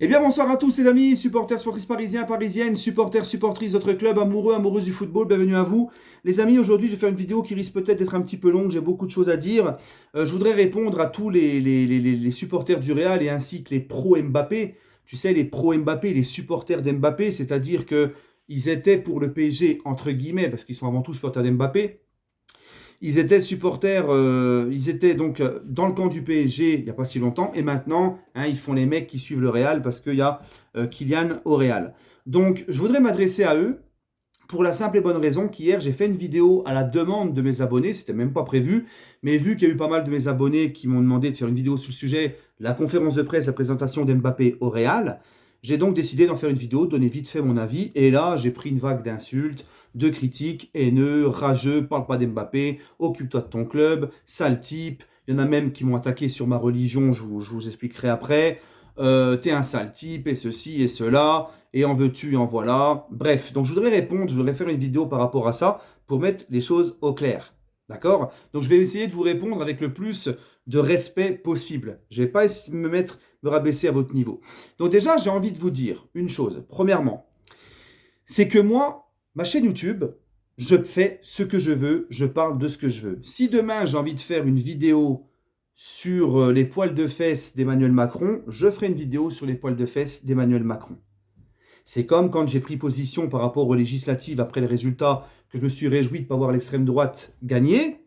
Eh bien bonsoir à tous les amis, supporters, supportrices parisiens, parisiennes, supporters, supportrices d'autres clubs, amoureux, amoureuses du football, bienvenue à vous. Les amis, aujourd'hui je vais faire une vidéo qui risque peut-être d'être un petit peu longue, j'ai beaucoup de choses à dire. Je voudrais répondre à tous les supporters du Real et ainsi que les pros Mbappé. Tu sais, les pros Mbappé, les supporters d'Mbappé, c'est-à-dire que ils étaient pour le PSG, entre guillemets, parce qu'ils sont avant tout supporters d'Mbappé. Ils étaient donc dans le camp du PSG il n'y a pas si longtemps, et maintenant, hein, ils font les mecs qui suivent le Real parce qu'il y a Kylian au Real. Donc, je voudrais m'adresser à eux pour la simple et bonne raison qu'hier, j'ai fait une vidéo à la demande de mes abonnés, c'était même pas prévu, mais vu qu'il y a eu pas mal de mes abonnés qui m'ont demandé de faire une vidéo sur le sujet, la conférence de presse, la présentation d'Mbappé au Real, j'ai donc décidé d'en faire une vidéo, donner vite fait mon avis, et là, j'ai pris une vague d'insultes, de critiques, haineux, rageux, parle pas d'Mbappé, occupe-toi de ton club, sale type, il y en a même qui m'ont attaqué sur ma religion, je vous expliquerai après, t'es un sale type, et ceci et cela, et en veux-tu, et en voilà. Bref, donc je voudrais répondre, je voudrais faire une vidéo par rapport à ça pour mettre les choses au clair. D'accord? Donc je vais essayer de vous répondre avec le plus de respect possible. Je ne vais pas essayer de me rabaisser à votre niveau. Donc déjà, j'ai envie de vous dire une chose. Premièrement, c'est que moi, ma chaîne YouTube, je fais ce que je veux, je parle de ce que je veux. Si demain j'ai envie de faire une vidéo sur les poils de fesses d'Emmanuel Macron, je ferai une vidéo sur les poils de fesses d'Emmanuel Macron. C'est comme quand j'ai pris position par rapport aux législatives après le résultat, que je me suis réjoui de ne pas voir l'extrême droite gagner.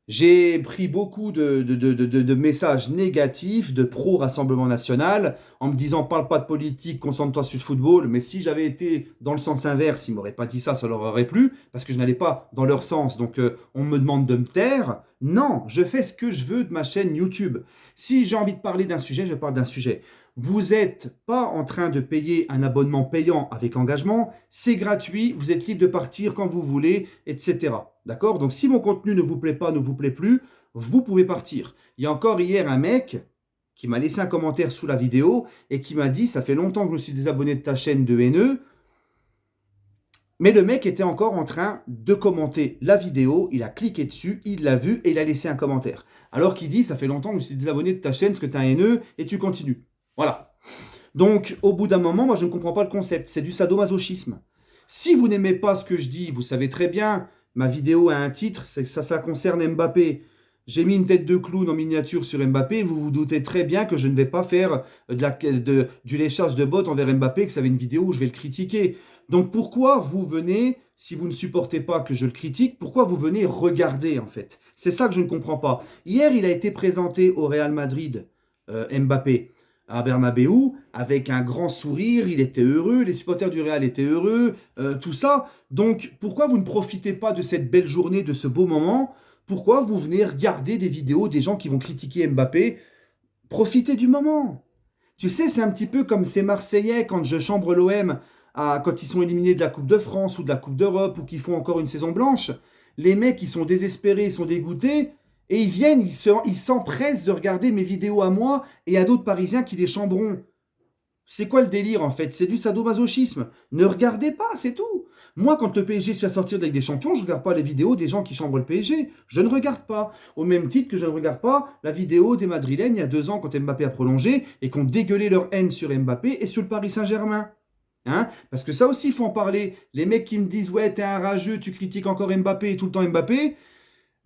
J'ai pris beaucoup de messages négatifs de pro-Rassemblement National en me disant parle pas de politique, concentre-toi sur le football. Mais si j'avais été dans le sens inverse, ils m'auraient pas dit ça, ça leur aurait plu parce que je n'allais pas dans leur sens. Donc on me demande de me taire. Non, je fais ce que je veux de ma chaîne YouTube. Si j'ai envie de parler d'un sujet, je parle d'un sujet. Vous n'êtes pas en train de payer un abonnement payant avec engagement, c'est gratuit, vous êtes libre de partir quand vous voulez, etc. D'accord? Donc si mon contenu ne vous plaît pas, ne vous plaît plus, vous pouvez partir. Il y a encore hier un mec qui m'a laissé un commentaire sous la vidéo et qui m'a dit ça fait longtemps que je me suis désabonné de ta chaîne de haineux, mais le mec était encore en train de commenter la vidéo, il a cliqué dessus, il l'a vu et il a laissé un commentaire. Alors qu'il dit ça fait longtemps que je me suis désabonné de ta chaîne parce que tu es un haineux et tu continues. Voilà. Donc, au bout d'un moment, moi, je ne comprends pas le concept. C'est du sadomasochisme. Si vous n'aimez pas ce que je dis, vous savez très bien, ma vidéo a un titre, c'est que ça concerne Mbappé. J'ai mis une tête de clown en miniature sur Mbappé. Vous vous doutez très bien que je ne vais pas faire du léchage de bottes envers Mbappé, que ça va être une vidéo où je vais le critiquer. Donc, pourquoi vous venez, si vous ne supportez pas que je le critique, pourquoi vous venez regarder, en fait? C'est ça que je ne comprends pas. Hier, il a été présenté au Real Madrid, Mbappé à Bernabeu avec un grand sourire, il était heureux, les supporters du Real étaient heureux, tout ça. Donc pourquoi vous ne profitez pas de cette belle journée, de ce beau moment? Pourquoi vous venez regarder des vidéos des gens qui vont critiquer Mbappé? Profitez du moment. Tu sais, c'est un petit peu comme ces Marseillais quand je chambre l'OM, quand ils sont éliminés de la Coupe de France ou de la Coupe d'Europe ou qu'ils font encore une saison blanche. Les mecs, ils sont désespérés, ils sont dégoûtés. Et ils viennent, ils s'empressent de regarder mes vidéos à moi et à d'autres Parisiens qui les chambront. C'est quoi le délire en fait? C'est du sadomasochisme. Ne regardez pas, c'est tout. Moi, quand le PSG se fait sortir de la Ligue des Champions, je ne regarde pas les vidéos des gens qui chambrent le PSG. Je ne regarde pas. Au même titre que je ne regarde pas la vidéo des Madrilènes il y a 2 ans quand Mbappé a prolongé et qu'on dégueulé leur haine sur Mbappé et sur le Paris Saint-Germain. Hein? Parce que ça aussi, il faut en parler. Les mecs qui me disent ouais, t'es un rageux, tu critiques encore Mbappé et tout le temps Mbappé.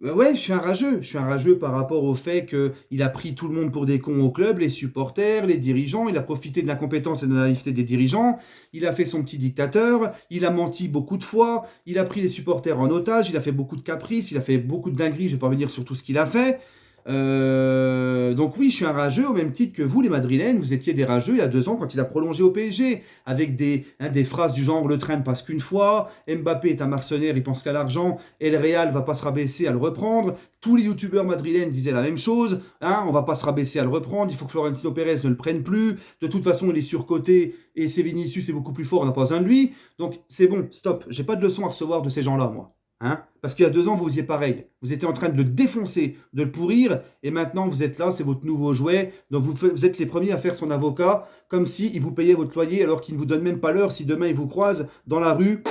Ouais, je suis un rageux. Je suis un rageux par rapport au fait qu'il a pris tout le monde pour des cons au club, les supporters, les dirigeants. Il a profité de l'incompétence et de la naïveté des dirigeants. Il a fait son petit dictateur. Il a menti beaucoup de fois. Il a pris les supporters en otage. Il a fait beaucoup de caprices. Il a fait beaucoup de dingueries. Je ne vais pas revenir sur tout ce qu'il a fait. Donc oui, je suis un rageux au même titre que vous, les Madrilènes. Vous étiez des rageux il y a 2 ans quand il a prolongé au PSG, avec des phrases du genre le train ne passe qu'une fois, Mbappé est un mercenaire, il pense qu'à l'argent, et le Real va pas se rabaisser à le reprendre. Tous les youtubeurs madrilènes disaient la même chose, hein, on va pas se rabaisser à le reprendre, il faut que Florentino Pérez ne le prenne plus, de toute façon il est surcoté, et c'est Vinicius est beaucoup plus fort, on n'a pas besoin de lui. Donc c'est bon, stop, j'ai pas de leçon à recevoir de ces gens-là, moi. Hein, parce qu'il y a 2 ans, vous faisiez pareil. Vous étiez en train de le défoncer, de le pourrir, et maintenant vous êtes là, c'est votre nouveau jouet. Donc vous êtes les premiers à faire son avocat, comme si vous payait votre loyer alors qu'il ne vous donne même pas l'heure. Si demain il vous croise dans la rue,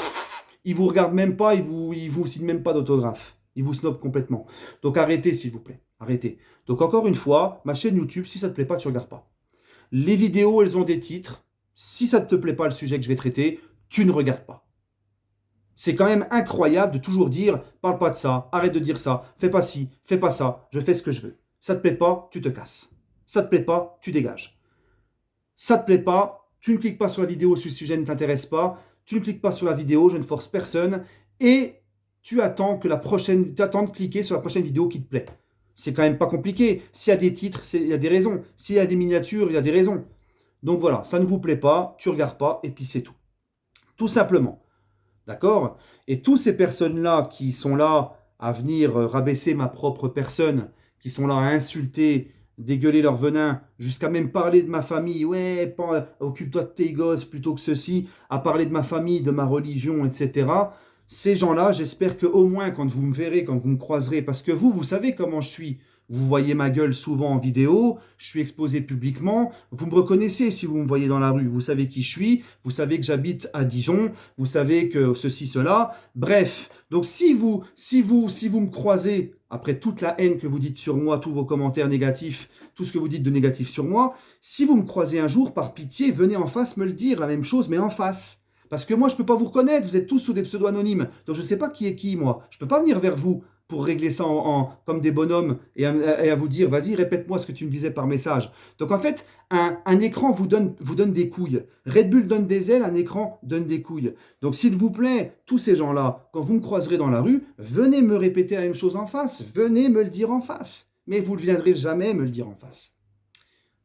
il vous regarde même pas, il vous signe même pas d'autographe. Il vous snob complètement. Donc arrêtez, s'il vous plaît. Arrêtez. Donc encore une fois, ma chaîne YouTube, si ça te plaît pas, tu regardes pas. Les vidéos, elles ont des titres. Si ça ne te plaît pas le sujet que je vais traiter, tu ne regardes pas. C'est quand même incroyable de toujours dire « parle pas de ça, arrête de dire ça, fais pas ci, fais pas ça, je fais ce que je veux ». Ça te plaît pas, tu te casses. Ça te plaît pas, tu dégages. Ça te plaît pas, tu ne cliques pas sur la vidéo si le sujet ne t'intéresse pas, tu ne cliques pas sur la vidéo, je ne force personne, et tu attends de cliquer sur la prochaine vidéo qui te plaît. C'est quand même pas compliqué. S'il y a des titres, il y a des raisons. S'il y a des miniatures, il y a des raisons. Donc voilà, ça ne vous plaît pas, tu regardes pas, et puis c'est tout. Tout simplement. D'accord? Et toutes ces personnes-là qui sont là à venir rabaisser ma propre personne, qui sont là à insulter, dégueuler leur venin, jusqu'à même parler de ma famille, ouais, occupe-toi de tes gosses plutôt que ceci, à parler de ma famille, de ma religion, etc. Ces gens-là, j'espère qu'au moins quand vous me verrez, quand vous me croiserez, parce que vous savez comment je suis. Vous voyez ma gueule souvent en vidéo, je suis exposé publiquement, vous me reconnaissez si vous me voyez dans la rue, vous savez qui je suis, vous savez que j'habite à Dijon, vous savez que ceci, cela, bref. Donc si vous me croisez, après toute la haine que vous dites sur moi, tous vos commentaires négatifs, tout ce que vous dites de négatif sur moi, si vous me croisez un jour, par pitié, venez en face me le dire, la même chose, mais en face. Parce que moi, je ne peux pas vous reconnaître, vous êtes tous sous des pseudos anonymes, donc je ne sais pas qui est qui, moi. Je ne peux pas venir vers vous pour régler ça comme des bonhommes et à vous dire, vas-y, répète-moi ce que tu me disais par message. Donc en fait, un écran vous donne des couilles. Red Bull donne des ailes, un écran donne des couilles. Donc s'il vous plaît, tous ces gens-là, quand vous me croiserez dans la rue, venez me répéter la même chose en face, venez me le dire en face. Mais vous ne viendrez jamais me le dire en face.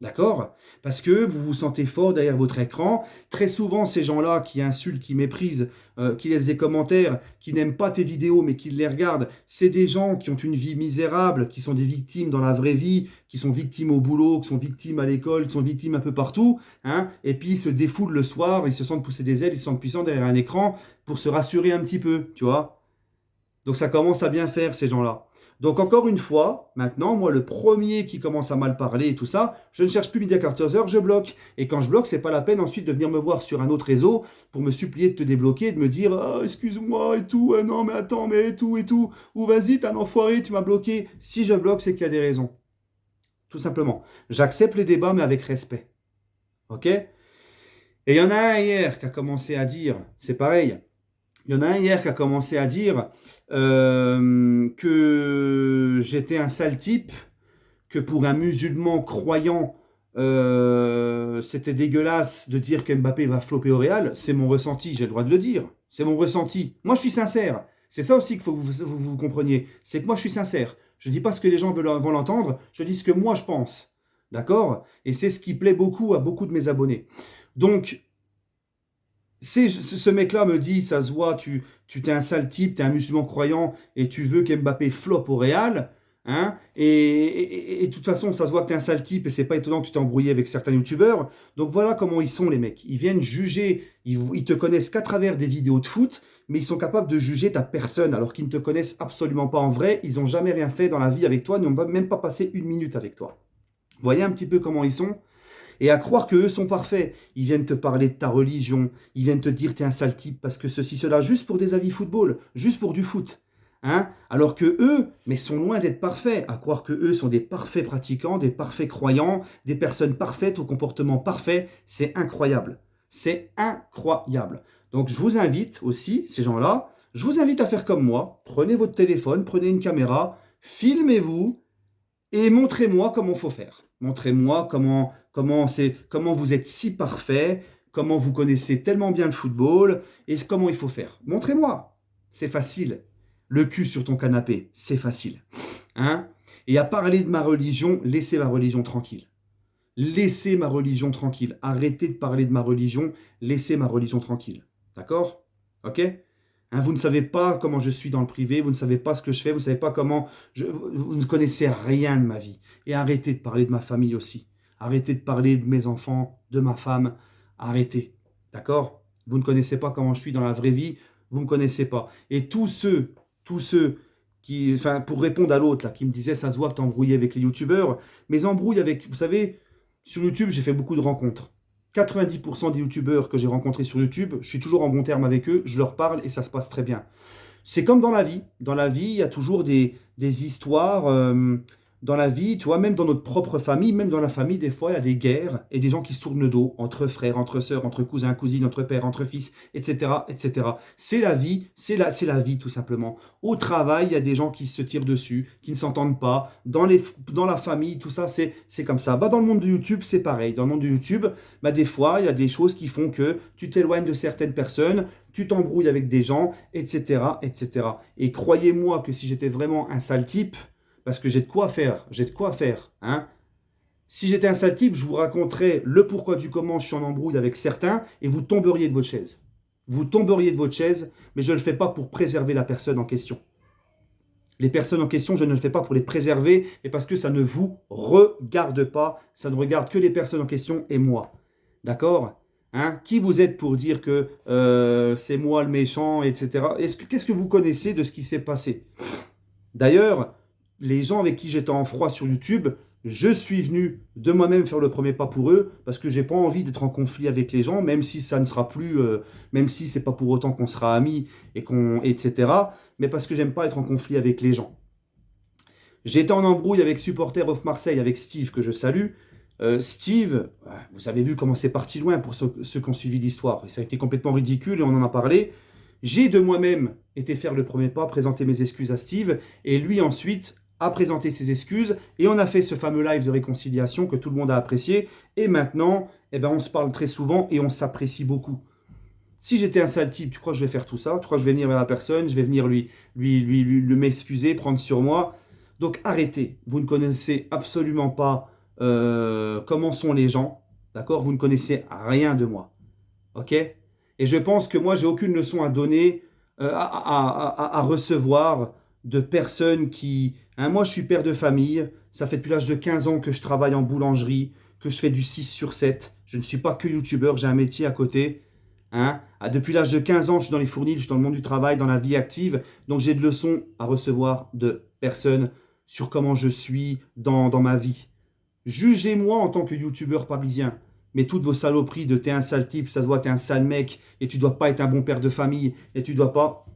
D'accord? Parce que vous vous sentez fort derrière votre écran. Très souvent, ces gens-là qui insultent, qui méprisent, qui laissent des commentaires, qui n'aiment pas tes vidéos mais qui les regardent, c'est des gens qui ont une vie misérable, qui sont des victimes dans la vraie vie, qui sont victimes au boulot, qui sont victimes à l'école, qui sont victimes un peu partout. Hein, et puis ils se défoulent le soir, ils se sentent pousser des ailes, ils se sentent puissants derrière un écran pour se rassurer un petit peu, tu vois? Donc ça commence à bien faire, ces gens-là. Donc encore une fois, maintenant, moi, le premier qui commence à mal parler et tout ça, je ne cherche plus Media Carters, je bloque. Et quand je bloque, c'est pas la peine ensuite de venir me voir sur un autre réseau pour me supplier de te débloquer et de me dire ah, excuse-moi et tout, non mais attends, mais et tout, ou vas-y, t'es un enfoiré, tu m'as bloqué. Si je bloque, c'est qu'il y a des raisons. Tout simplement. J'accepte les débats, mais avec respect. Ok? Et il y en a un hier qui a commencé à dire, c'est pareil. Il y en a un hier qui a commencé à dire que j'étais un sale type, que pour un musulman croyant, c'était dégueulasse de dire qu'Mbappé va flopper au Real. C'est mon ressenti, j'ai le droit de le dire. C'est mon ressenti. Moi, je suis sincère. C'est ça aussi qu'il faut que vous compreniez. C'est que moi, je suis sincère. Je ne dis pas ce que les gens vont l'entendre, je dis ce que moi, je pense. D'accord? Et c'est ce qui plaît beaucoup à beaucoup de mes abonnés. Donc, ce mec-là me dit, ça se voit, tu t'es un sale type, tu es un musulman croyant et tu veux qu'Mbappé floppe au Real. Hein, et de toute façon, ça se voit que tu es un sale type et c'est pas étonnant que tu t'es embrouillé avec certains youtubeurs. Donc voilà comment ils sont les mecs. Ils viennent juger, ils te connaissent qu'à travers des vidéos de foot, mais ils sont capables de juger ta personne alors qu'ils ne te connaissent absolument pas en vrai. Ils n'ont jamais rien fait dans la vie avec toi, ils n'ont même pas passé une minute avec toi. Vous voyez un petit peu comment ils sont? Et à croire qu'eux sont parfaits. Ils viennent te parler de ta religion, ils viennent te dire t'es un sale type parce que ceci, cela, juste pour des avis football, juste pour du foot. Hein? Alors que eux, mais sont loin d'être parfaits, à croire que eux sont des parfaits pratiquants, des parfaits croyants, des personnes parfaites au comportement parfait, c'est incroyable. C'est incroyable. Donc je vous invite aussi, ces gens-là, je vous invite à faire comme moi. Prenez votre téléphone, prenez une caméra, filmez-vous et montrez-moi comment il faut faire. Montrez-moi comment vous êtes si parfait, comment vous connaissez tellement bien le football et comment il faut faire. Montrez-moi. C'est facile. Le cul sur ton canapé, c'est facile. Hein? Et à parler de ma religion, laissez ma religion tranquille. Laissez ma religion tranquille. Arrêtez de parler de ma religion, laissez ma religion tranquille. D'accord? Ok? Hein, vous ne savez pas comment je suis dans le privé, vous ne savez pas ce que je fais, vous ne savez pas comment... vous ne connaissez rien de ma vie. Et arrêtez de parler de ma famille aussi. Arrêtez de parler de mes enfants, de ma femme. Arrêtez. D'accord? Vous ne connaissez pas comment je suis dans la vraie vie, vous ne me connaissez pas. Et tous ceux qui, enfin, pour répondre à l'autre, là, qui me disait, ça se voit que tu embrouillé avec les youtubeurs, mes embrouilles avec, vous savez, sur YouTube, j'ai fait beaucoup de rencontres. 90% des youtubeurs que j'ai rencontrés sur YouTube, je suis toujours en bon terme avec eux, je leur parle et ça se passe très bien. C'est comme dans la vie. Dans la vie, il y a toujours des histoires dans la vie, tu vois, même dans notre propre famille, même dans la famille, des fois, il y a des guerres et des gens qui se tournent le dos entre frères, entre sœurs, entre cousins, cousines, entre pères, entre fils, etc., etc. C'est la vie, c'est la vie, tout simplement. Au travail, il y a des gens qui se tirent dessus, qui ne s'entendent pas. Dans la famille, tout ça, c'est comme ça. Bah, dans le monde de YouTube, c'est pareil. Dans le monde de YouTube, bah, des fois, il y a des choses qui font que tu t'éloignes de certaines personnes, tu t'embrouilles avec des gens, etc., etc. Et croyez-moi que si j'étais vraiment un sale type, parce que j'ai de quoi faire, hein. Si j'étais un sale type, je vous raconterais le pourquoi du comment je suis en embrouille avec certains et vous tomberiez de votre chaise. Vous tomberiez de votre chaise, mais je ne le fais pas pour préserver la personne en question. Les personnes en question, je ne le fais pas pour les préserver et parce que ça ne vous regarde pas, ça ne regarde que les personnes en question et moi. D'accord, hein? Qui vous êtes pour dire que c'est moi le méchant, etc. Qu'est-ce que vous connaissez de ce qui s'est passé? D'ailleurs, les gens avec qui j'étais en froid sur YouTube, je suis venu de moi-même faire le premier pas pour eux parce que j'ai pas envie d'être en conflit avec les gens, même si ça ne sera plus, même si c'est pas pour autant qu'on sera amis et etc. Mais parce que j'aime pas être en conflit avec les gens. J'étais en embrouille avec Supporter of Marseille, avec Steve que je salue. Steve, vous avez vu comment c'est parti loin pour ceux qui ont suivi l'histoire. Ça a été complètement ridicule et on en a parlé. J'ai de moi-même été faire le premier pas, présenter mes excuses à Steve, et lui ensuite a présenté ses excuses, et on a fait ce fameux live de réconciliation que tout le monde a apprécié, et maintenant, eh ben, on se parle très souvent et on s'apprécie beaucoup. Si j'étais un sale type, tu crois que je vais faire tout ça? Tu crois que je vais venir vers la personne, je vais venir lui m'excuser, prendre sur moi? Donc arrêtez, vous ne connaissez absolument pas comment sont les gens, d'accord? Vous ne connaissez rien de moi, ok? Et je pense que moi, j'ai aucune leçon à donner, à recevoir de personnes qui... hein, moi, je suis père de famille. Ça fait depuis l'âge de 15 ans que je travaille en boulangerie, que je fais du 6/7. Je ne suis pas que youtubeur, j'ai un métier à côté. Hein. Depuis l'âge de 15 ans, je suis dans les fournils, je suis dans le monde du travail, dans la vie active. Donc, j'ai de leçons à recevoir de personnes sur comment je suis dans ma vie. Jugez-moi en tant que youtubeur parisien. Mais toutes vos saloperies de t'es un sale type, ça se voit, t'es un sale mec, et tu dois pas être un bon père de famille, et tu dois pas.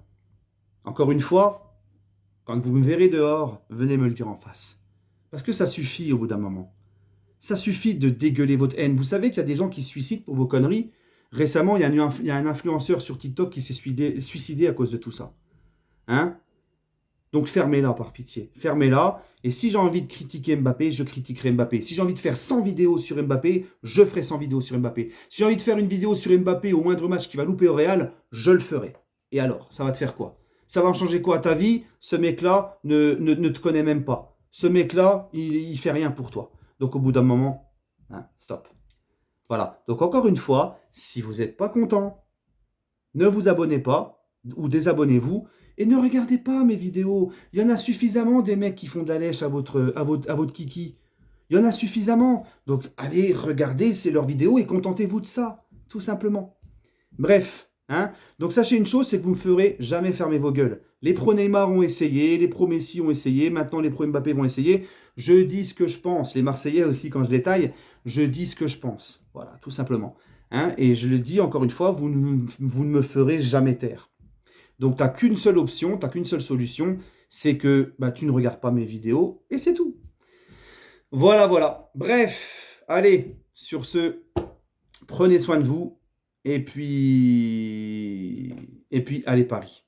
Encore une fois, quand vous me verrez dehors, venez me le dire en face. Parce que ça suffit au bout d'un moment. Ça suffit de dégueuler votre haine. Vous savez qu'il y a des gens qui se suicident pour vos conneries. Récemment, il y a un influenceur sur TikTok qui s'est suicidé à cause de tout ça. Hein? Donc fermez-la par pitié. Fermez-la. Et si j'ai envie de critiquer Mbappé, je critiquerai Mbappé. Si j'ai envie de faire 100 vidéos sur Mbappé, je ferai 100 vidéos sur Mbappé. Si j'ai envie de faire une vidéo sur Mbappé au moindre match qui va louper au Real, je le ferai. Et alors, ça va te faire quoi? Ça va en changer quoi à ta vie? Ce mec-là ne te connaît même pas. Ce mec-là, il fait rien pour toi. Donc au bout d'un moment, hein, stop. Voilà. Donc encore une fois, si vous n'êtes pas content, ne vous abonnez pas ou désabonnez-vous et ne regardez pas mes vidéos. Il y en a suffisamment des mecs qui font de la lèche à votre kiki. Il y en a suffisamment. Donc allez regarder leurs vidéos et contentez-vous de ça, tout simplement. Bref, hein. Donc sachez une chose, c'est que vous ne me ferez jamais fermer vos gueules. Les pro Neymar ont essayé, les pro Messi ont essayé, maintenant les pro Mbappé vont essayer. Je dis ce que je pense. Les Marseillais aussi, quand je détaille, je dis ce que je pense. Voilà, tout simplement. Hein, et je le dis encore une fois, vous ne me ferez jamais taire. Donc, tu n'as qu'une seule option, tu n'as qu'une seule solution, c'est que bah, tu ne regardes pas mes vidéos et c'est tout. Voilà, voilà. Bref, allez, sur ce, prenez soin de vous et puis allez Paris.